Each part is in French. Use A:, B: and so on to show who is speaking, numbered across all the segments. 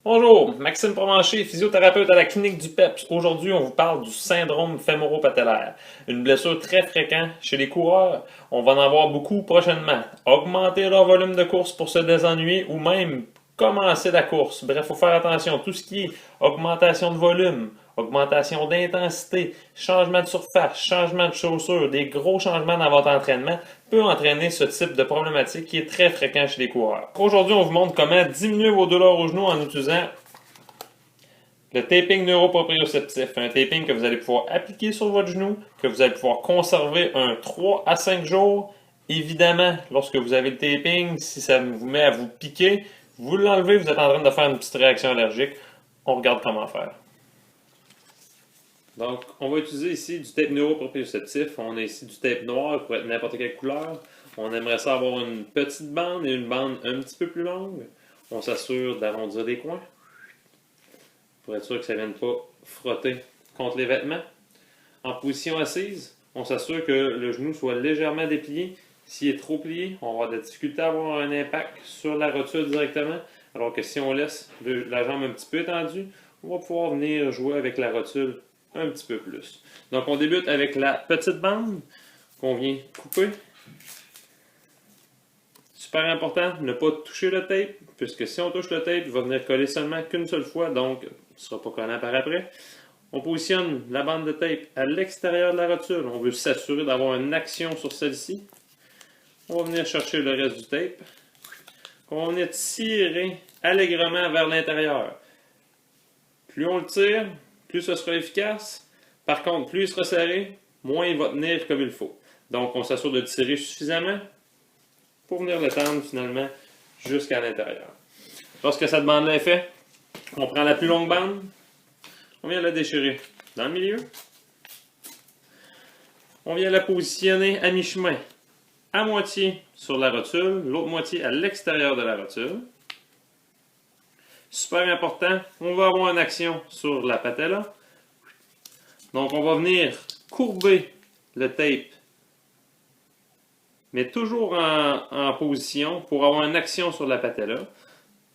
A: Bonjour, Maxime Provencher, physiothérapeute à la clinique du PEPS. Aujourd'hui, on vous parle du syndrome fémoro-patellaire. Une blessure très fréquente chez les coureurs. On va en avoir beaucoup prochainement. Augmenter leur volume de course pour se désennuyer ou même commencer la course. Bref, il faut faire attention. Tout ce qui est augmentation de volume, augmentation d'intensité, changement de surface, changement de chaussures, des gros changements dans votre entraînement peut entraîner ce type de problématique qui est très fréquent chez les coureurs. Aujourd'hui, on vous montre comment diminuer vos douleurs aux genoux en utilisant le taping neuroproprioceptif. Un taping que vous allez pouvoir appliquer sur votre genou, que vous allez pouvoir conserver un 3 à 5 jours. Évidemment, lorsque vous avez le taping, si ça vous met à vous piquer, vous l'enlevez, vous êtes en train de faire une petite réaction allergique. On regarde comment faire. Donc, on va utiliser ici du tape neuroproprioceptif. On a ici du tape noir pour être n'importe quelle couleur. On aimerait ça avoir une petite bande et une bande un petit peu plus longue. On s'assure d'arrondir des coins pour être sûr que ça ne vienne pas frotter contre les vêtements. En position assise, on s'assure que le genou soit légèrement déplié. S'il est trop plié, on va avoir de la difficulté à avoir un impact sur la rotule directement. Alors que si on laisse la jambe un petit peu étendue, on va pouvoir venir jouer avec la rotule un petit peu plus. Donc, on débute avec la petite bande qu'on vient couper. Super important, ne pas toucher le tape, puisque si on touche le tape, il va venir coller seulement qu'une seule fois, donc il ne sera pas collant par après. On positionne la bande de tape à l'extérieur de la rotule. On veut s'assurer d'avoir une action sur celle-ci. On va venir chercher le reste du tape. On va venir tirer allègrement vers l'intérieur. Plus on le tire, plus ce sera efficace. Par contre, plus il sera serré, moins il va tenir comme il faut. Donc, on s'assure de tirer suffisamment pour venir le tendre finalement jusqu'à l'intérieur. Lorsque cette bande-là est faite, on prend la plus longue bande, on vient la déchirer dans le milieu. On vient la positionner à mi-chemin, à moitié sur la rotule, l'autre moitié à l'extérieur de la rotule. Super important, on va avoir une action sur la patella. Donc, on va venir courber le tape, mais toujours en position pour avoir une action sur la patella.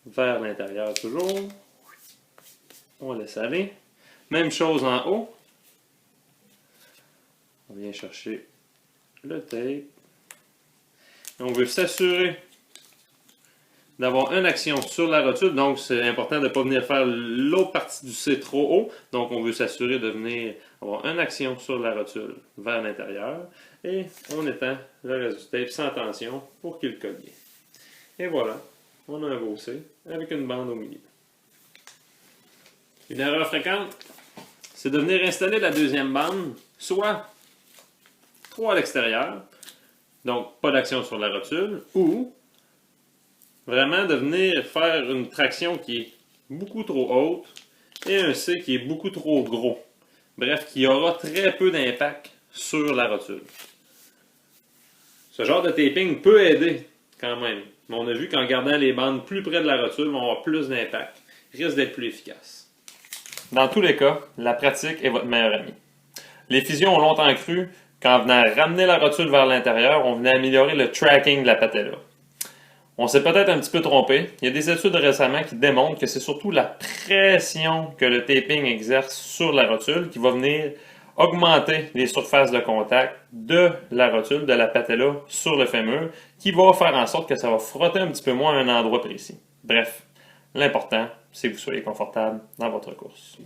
A: Vers l'intérieur toujours. On laisse aller. Même chose en haut. On vient chercher le tape. Et on veut s'assurer d'avoir une action sur la rotule. Donc, c'est important de ne pas venir faire l'autre partie du C trop haut. Donc, on veut s'assurer de venir avoir une action sur la rotule vers l'intérieur. Et on étend le reste du tape sans tension pour qu'il colle bien. Et voilà, on a un beau C avec une bande au milieu. Une erreur fréquente, c'est de venir installer la deuxième bande, soit trop à l'extérieur, donc pas d'action sur la rotule, ou vraiment de venir faire une traction qui est beaucoup trop haute et un C qui est beaucoup trop gros. Bref, qui aura très peu d'impact sur la rotule. Ce genre de taping peut aider quand même, mais on a vu qu'en gardant les bandes plus près de la rotule, on va avoir plus d'impact, risque d'être plus efficace. Dans tous les cas, la pratique est votre meilleur ami. Les physios ont longtemps cru qu'en venant ramener la rotule vers l'intérieur, on venait améliorer le tracking de la patella. On s'est peut-être un petit peu trompé. Il y a des études récemment qui démontrent que c'est surtout la pression que le taping exerce sur la rotule qui va venir augmenter les surfaces de contact de la rotule, de la patella sur le fémur, qui va faire en sorte que ça va frotter un petit peu moins à un endroit précis. Bref, l'important, c'est que vous soyez confortable dans votre course.